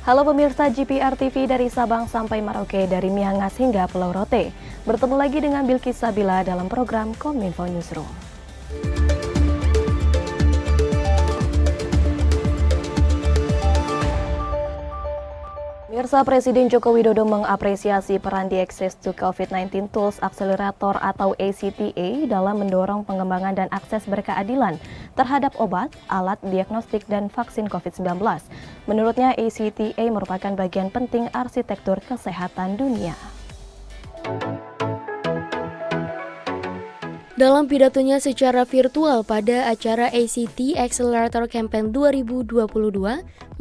Halo pemirsa GPR TV dari Sabang sampai Merauke, dari Miangas hingga Pulau Rote. Bertemu lagi dengan Bilkis Sabila dalam program Kominfo Newsroom. Pemirsa, Presiden Joko Widodo mengapresiasi peran di Access to COVID-19 Tools Accelerator atau ACTA dalam mendorong pengembangan dan akses berkeadilan terhadap obat, alat diagnostik, dan vaksin COVID-19. Menurutnya, ACTA merupakan bagian penting arsitektur kesehatan dunia. Dalam pidatonya secara virtual pada acara ACT Accelerator Campaign 2022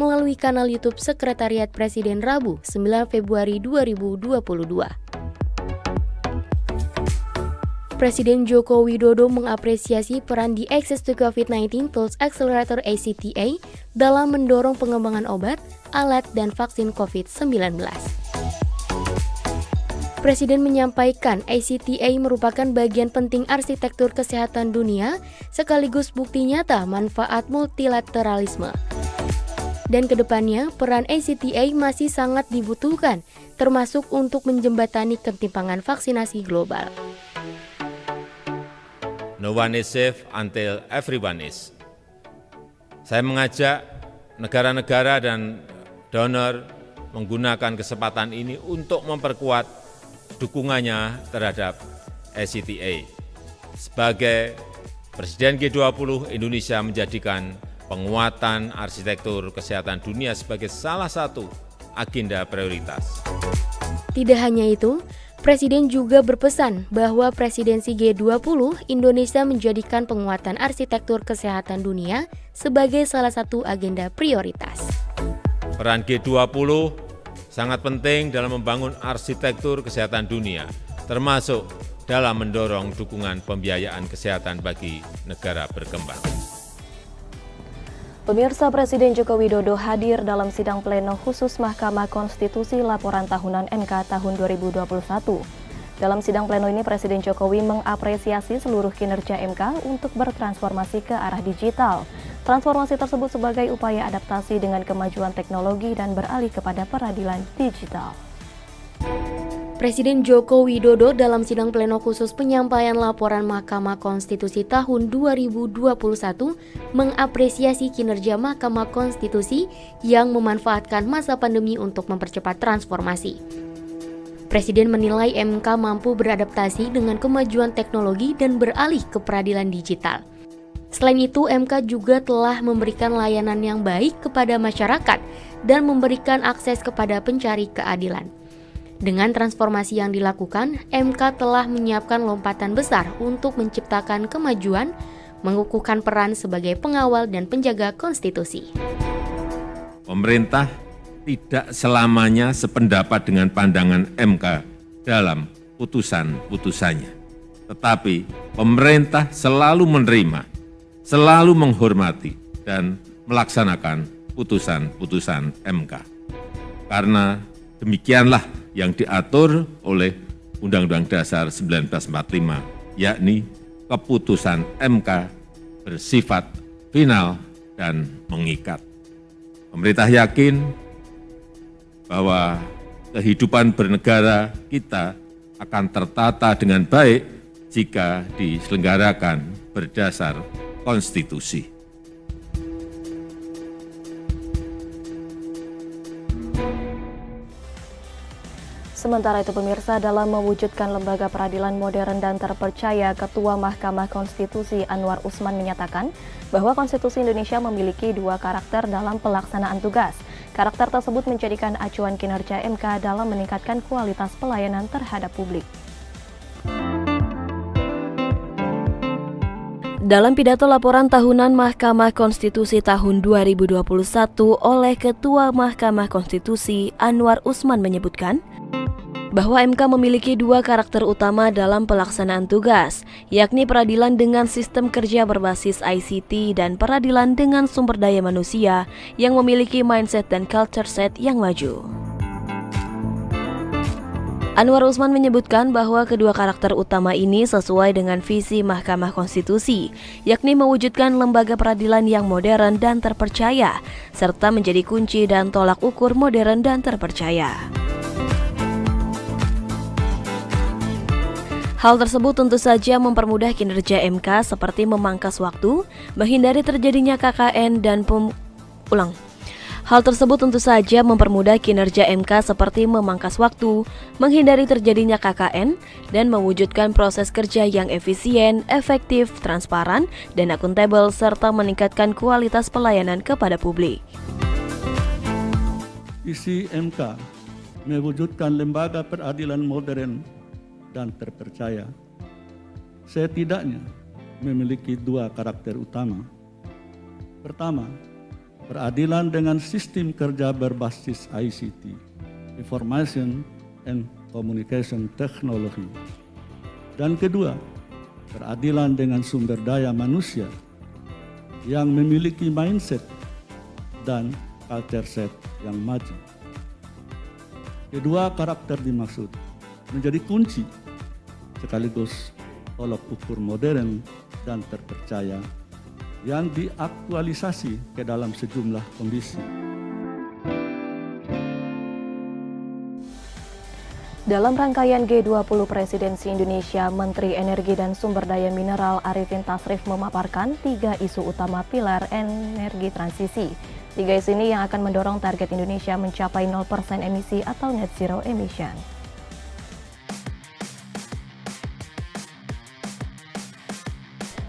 melalui kanal YouTube Sekretariat Presiden Rabu 9 Februari 2022. Presiden Joko Widodo mengapresiasi peran di Access to COVID-19 Tools Accelerator ACTA dalam mendorong pengembangan obat, alat, dan vaksin COVID-19. Presiden menyampaikan ACTA merupakan bagian penting arsitektur kesehatan dunia sekaligus bukti nyata manfaat multilateralisme. Dan kedepannya, peran ACTA masih sangat dibutuhkan, termasuk untuk menjembatani ketimpangan vaksinasi global. No one is safe until everyone is. Saya mengajak negara-negara dan donor menggunakan kesempatan ini untuk memperkuat dukungannya terhadap ACTA. Sebagai Presiden G20, Indonesia menjadikan penguatan arsitektur kesehatan dunia sebagai salah satu agenda prioritas. Tidak hanya itu, Presiden juga berpesan bahwa presidensi G20 Indonesia menjadikan penguatan arsitektur kesehatan dunia sebagai salah satu agenda prioritas. Peran G20 sangat penting dalam membangun arsitektur kesehatan dunia, termasuk dalam mendorong dukungan pembiayaan kesehatan bagi negara berkembang. Pemirsa, Presiden Joko Widodo hadir dalam sidang pleno khusus Mahkamah Konstitusi Laporan Tahunan MK tahun 2021. Dalam sidang pleno ini, Presiden Jokowi mengapresiasi seluruh kinerja MK untuk bertransformasi ke arah digital. Transformasi tersebut sebagai upaya adaptasi dengan kemajuan teknologi dan beralih kepada peradilan digital. Presiden Joko Widodo dalam sidang pleno khusus penyampaian laporan Mahkamah Konstitusi tahun 2021 mengapresiasi kinerja Mahkamah Konstitusi yang memanfaatkan masa pandemi untuk mempercepat transformasi. Presiden menilai MK mampu beradaptasi dengan kemajuan teknologi dan beralih ke peradilan digital. Selain itu, MK juga telah memberikan layanan yang baik kepada masyarakat dan memberikan akses kepada pencari keadilan. Dengan transformasi yang dilakukan, MK telah menyiapkan lompatan besar untuk menciptakan kemajuan, mengukuhkan peran sebagai pengawal dan penjaga konstitusi. Pemerintah tidak selamanya sependapat dengan pandangan MK dalam putusan-putusannya. Tetapi pemerintah selalu menerima, selalu menghormati, dan melaksanakan putusan-putusan MK. Karena demikianlah yang diatur oleh Undang-Undang Dasar 1945, yakni keputusan MK bersifat final dan mengikat. Pemerintah yakin bahwa kehidupan bernegara kita akan tertata dengan baik jika diselenggarakan berdasar konstitusi. Sementara itu, pemirsa, dalam mewujudkan lembaga peradilan modern dan terpercaya, Ketua Mahkamah Konstitusi Anwar Usman menyatakan bahwa Konstitusi Indonesia memiliki dua karakter dalam pelaksanaan tugas. Karakter tersebut menjadikan acuan kinerja MK dalam meningkatkan kualitas pelayanan terhadap publik. Dalam pidato laporan tahunan Mahkamah Konstitusi tahun 2021 oleh Ketua Mahkamah Konstitusi Anwar Usman menyebutkan bahwa MK memiliki dua karakter utama dalam pelaksanaan tugas, yakni peradilan dengan sistem kerja berbasis ICT dan peradilan dengan sumber daya manusia yang memiliki mindset dan culture set yang maju. Anwar Usman menyebutkan bahwa kedua karakter utama ini sesuai dengan visi Mahkamah Konstitusi, yakni mewujudkan lembaga peradilan yang modern dan terpercaya, serta menjadi kunci dan tolak ukur modern dan terpercaya. Hal tersebut tentu saja mempermudah kinerja MK seperti memangkas waktu, menghindari terjadinya KKN dan Hal tersebut tentu saja mempermudah kinerja MK seperti memangkas waktu, menghindari terjadinya KKN, dan mewujudkan proses kerja yang efisien, efektif, transparan, dan akuntabel, serta meningkatkan kualitas pelayanan kepada publik. Visi MK mewujudkan lembaga peradilan modern dan terpercaya. Setidaknya memiliki dua karakter utama. Pertama, peradilan dengan sistem kerja berbasis ICT, Information and Communication Technology. Dan kedua, peradilan dengan sumber daya manusia yang memiliki mindset dan culture set yang maju. Kedua karakter dimaksud menjadi kunci sekaligus tolak ukur modern dan terpercaya yang diaktualisasi ke dalam sejumlah kondisi. Dalam rangkaian G20 Presidensi Indonesia, Menteri Energi dan Sumber Daya Mineral Arifin Tasrif memaparkan 3 isu utama pilar energi transisi. 3 isu ini yang akan mendorong target Indonesia mencapai 0% emisi atau net zero emission.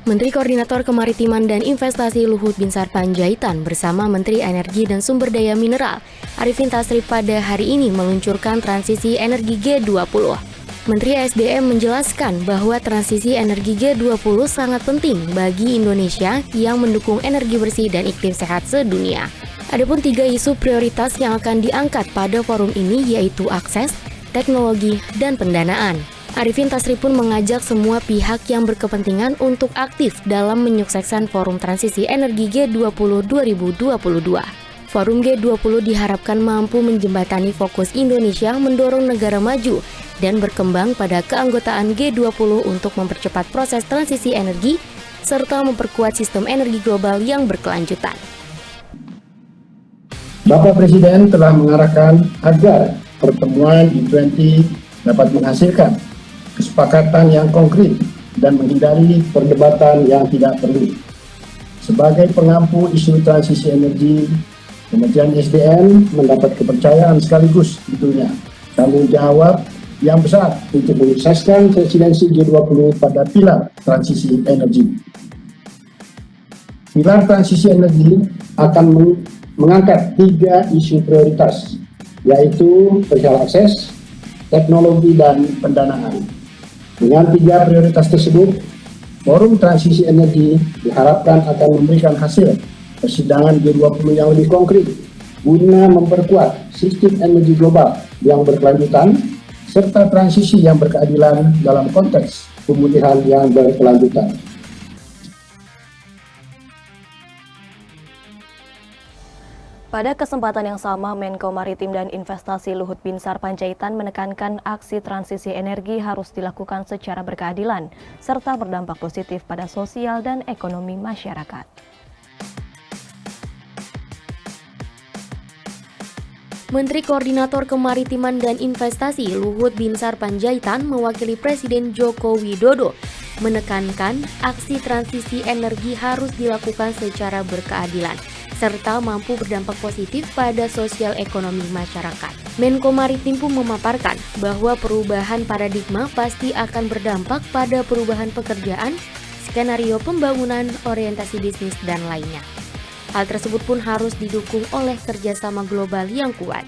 Menteri Koordinator Kemaritiman dan Investasi Luhut Binsar Panjaitan bersama Menteri Energi dan Sumber Daya Mineral Arifin Tasrif pada hari ini meluncurkan transisi energi G20. Menteri SDM menjelaskan bahwa transisi energi G20 sangat penting bagi Indonesia yang mendukung energi bersih dan iklim sehat sedunia. Adapun 3 isu prioritas yang akan diangkat pada forum ini yaitu akses, teknologi, dan pendanaan. Arifin Tasrif pun mengajak semua pihak yang berkepentingan untuk aktif dalam menyukseskan Forum Transisi Energi G20 2022. Forum G20 diharapkan mampu menjembatani fokus Indonesia mendorong negara maju dan berkembang pada keanggotaan G20 untuk mempercepat proses transisi energi serta memperkuat sistem energi global yang berkelanjutan. Bapak Presiden telah mengarahkan agar pertemuan G20 dapat menghasilkan kesepakatan yang konkret dan menghindari perdebatan yang tidak perlu. Sebagai pengampu isu transisi energi, Kementerian SDM mendapat kepercayaan sekaligus tentunya tanggung jawab yang besar untuk menyukseskan presidensi G20 pada pilar transisi energi. Pilar transisi energi akan mengangkat 3 isu prioritas, yaitu perihal akses, teknologi, dan pendanaan. Dengan 3 prioritas tersebut, Forum Transisi Energi diharapkan akan memberikan hasil persidangan G20 yang lebih konkret guna memperkuat sistem energi global yang berkelanjutan serta transisi yang berkeadilan dalam konteks pemulihan yang berkelanjutan. Pada kesempatan yang sama, Menko Maritim dan Investasi Luhut Binsar Panjaitan menekankan aksi transisi energi harus dilakukan secara berkeadilan, serta berdampak positif pada sosial dan ekonomi masyarakat. Menteri Koordinator Kemaritiman dan Investasi Luhut Binsar Panjaitan mewakili Presiden Joko Widodo menekankan aksi transisi energi harus dilakukan secara berkeadilan serta mampu berdampak positif pada sosial ekonomi masyarakat. Menko Maritim pun memaparkan bahwa perubahan paradigma pasti akan berdampak pada perubahan pekerjaan, skenario pembangunan, orientasi bisnis, dan lainnya. Hal tersebut pun harus didukung oleh kerjasama global yang kuat.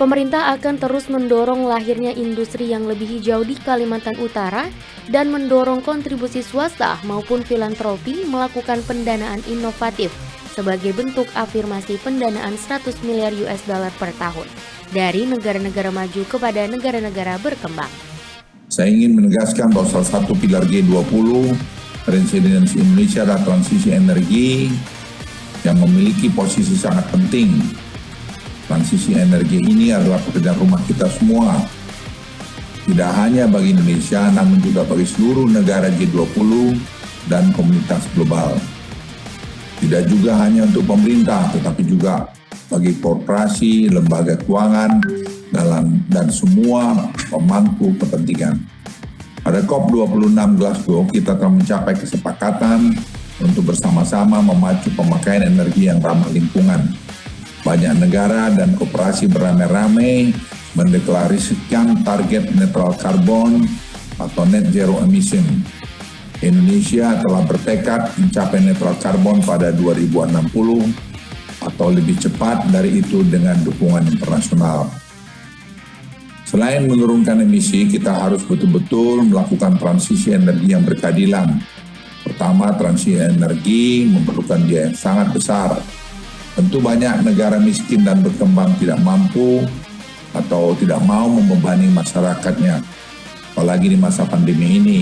Pemerintah akan terus mendorong lahirnya industri yang lebih hijau di Kalimantan Utara dan mendorong kontribusi swasta maupun filantropi melakukan pendanaan inovatif sebagai bentuk afirmasi pendanaan 100 miliar US dollar per tahun dari negara-negara maju kepada negara-negara berkembang. Saya ingin menegaskan bahwa salah satu pilar G20 Presidensi Indonesia adalah transisi energi yang memiliki posisi sangat penting. Transisi energi ini adalah pekerjaan rumah kita semua. Tidak hanya bagi Indonesia, namun juga bagi seluruh negara G20 dan komunitas global. Tidak juga hanya untuk pemerintah, tetapi juga bagi korporasi, lembaga keuangan, dan semua pemangku kepentingan. Pada COP26 Glasgow, kita telah mencapai kesepakatan untuk bersama-sama memacu pemakaian energi yang ramah lingkungan. Banyak negara dan koperasi beramai-ramai mendeklarasikan target netral karbon atau net zero emission. Indonesia telah bertekad mencapai netral karbon pada 2060 atau lebih cepat dari itu dengan dukungan internasional. Selain menurunkan emisi, kita harus betul-betul melakukan transisi energi yang berkeadilan. Pertama, transisi energi memerlukan biaya yang sangat besar. Tentu banyak negara miskin dan berkembang tidak mampu atau tidak mau membebani masyarakatnya. Apalagi di masa pandemi ini,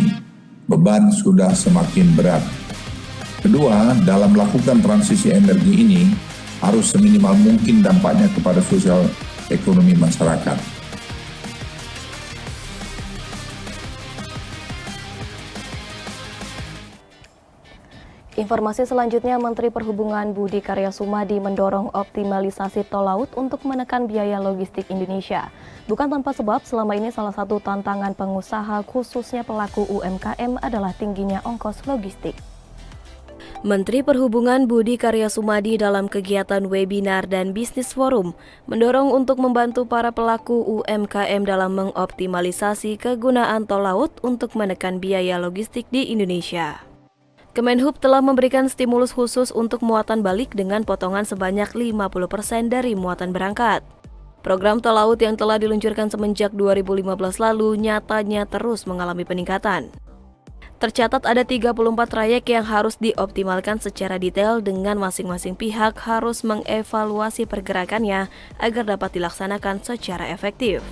beban sudah semakin berat. Kedua, dalam melakukan transisi energi ini, harus seminimal mungkin dampaknya kepada sosial ekonomi masyarakat. Informasi selanjutnya, Menteri Perhubungan Budi Karya Sumadi mendorong optimalisasi tol laut untuk menekan biaya logistik Indonesia. Bukan tanpa sebab, selama ini salah satu tantangan pengusaha khususnya pelaku UMKM adalah tingginya ongkos logistik. Menteri Perhubungan Budi Karya Sumadi dalam kegiatan webinar dan bisnis forum mendorong untuk membantu para pelaku UMKM dalam mengoptimalisasi kegunaan tol laut untuk menekan biaya logistik di Indonesia. Kemenhub telah memberikan stimulus khusus untuk muatan balik dengan potongan sebanyak 50% dari muatan berangkat. Program tol laut yang telah diluncurkan semenjak 2015 lalu nyatanya terus mengalami peningkatan. Tercatat ada 34 trayek yang harus dioptimalkan secara detail dengan masing-masing pihak harus mengevaluasi pergerakannya agar dapat dilaksanakan secara efektif.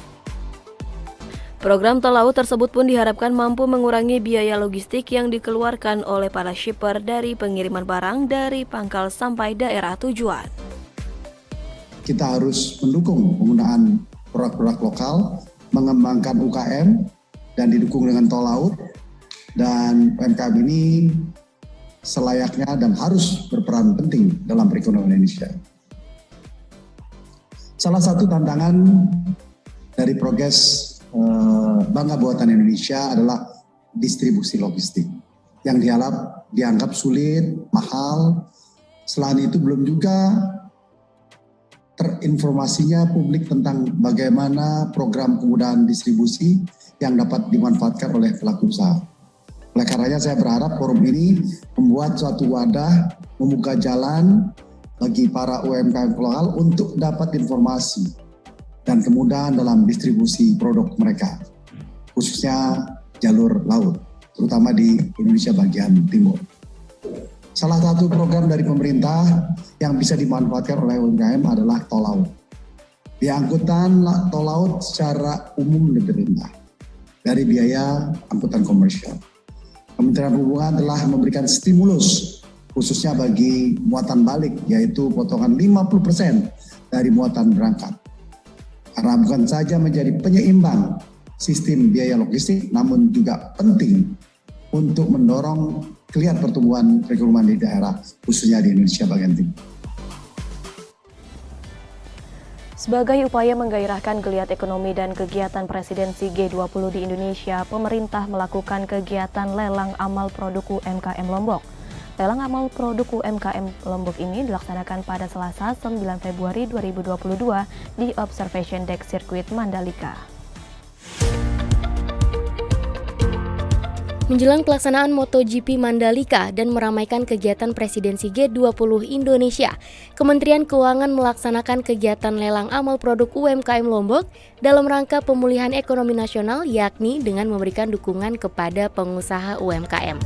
Program tol laut tersebut pun diharapkan mampu mengurangi biaya logistik yang dikeluarkan oleh para shipper dari pengiriman barang dari pangkal sampai daerah tujuan. Kita harus mendukung penggunaan produk-produk lokal, mengembangkan UKM, dan didukung dengan tol laut. Dan UMKM ini selayaknya dan harus berperan penting dalam perekonomian Indonesia. Salah satu tantangan dari progres Bangga Buatan Indonesia adalah distribusi logistik yang dianggap sulit, mahal. Selain itu belum juga terinformasinya publik tentang bagaimana program kemudahan distribusi yang dapat dimanfaatkan oleh pelaku usaha. Oleh karenanya saya berharap forum ini membuat suatu wadah, membuka jalan bagi para UMKM lokal untuk dapat informasi dan kemudahan dalam distribusi produk mereka, khususnya jalur laut, terutama di Indonesia bagian timur. Salah satu program dari pemerintah yang bisa dimanfaatkan oleh UMKM adalah tol laut. Di angkutan tol laut secara umum lebih rendah dari biaya angkutan komersial. Kementerian Perhubungan telah memberikan stimulus khususnya bagi muatan balik, yaitu potongan 50% dari muatan berangkat. Karena bukan saja menjadi penyeimbang sistem biaya logistik, namun juga penting untuk mendorong geliat pertumbuhan perekonomian di daerah, khususnya di Indonesia bagian timur. Sebagai upaya menggairahkan geliat ekonomi dan kegiatan presidensi G20 di Indonesia, pemerintah melakukan kegiatan lelang amal produk UMKM Lombok. Lelang amal produk UMKM Lombok ini dilaksanakan pada Selasa 9 Februari 2022 di Observation Deck Sirkuit Mandalika. Menjelang pelaksanaan MotoGP Mandalika dan meramaikan kegiatan presidensi G20 Indonesia, Kementerian Keuangan melaksanakan kegiatan lelang amal produk UMKM Lombok dalam rangka pemulihan ekonomi nasional, yakni dengan memberikan dukungan kepada pengusaha UMKM.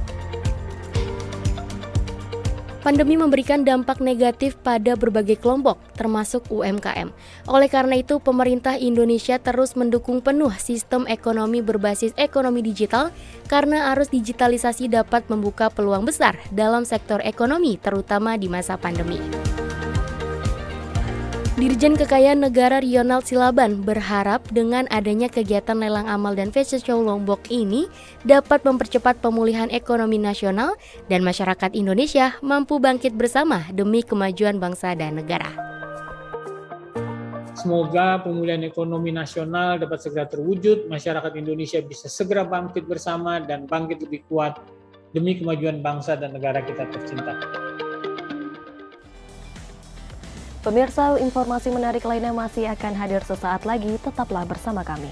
Pandemi memberikan dampak negatif pada berbagai kelompok, termasuk UMKM. Oleh karena itu, pemerintah Indonesia terus mendukung penuh sistem ekonomi berbasis ekonomi digital karena arus digitalisasi dapat membuka peluang besar dalam sektor ekonomi, terutama di masa pandemi. Dirjen Kekayaan Negara Ronald Silaban berharap dengan adanya kegiatan lelang amal dan fashion show Lombok ini dapat mempercepat pemulihan ekonomi nasional dan masyarakat Indonesia mampu bangkit bersama demi kemajuan bangsa dan negara. Semoga pemulihan ekonomi nasional dapat segera terwujud, masyarakat Indonesia bisa segera bangkit bersama dan bangkit lebih kuat demi kemajuan bangsa dan negara kita tercinta. Pemirsa, informasi menarik lainnya masih akan hadir sesaat lagi, tetaplah bersama kami.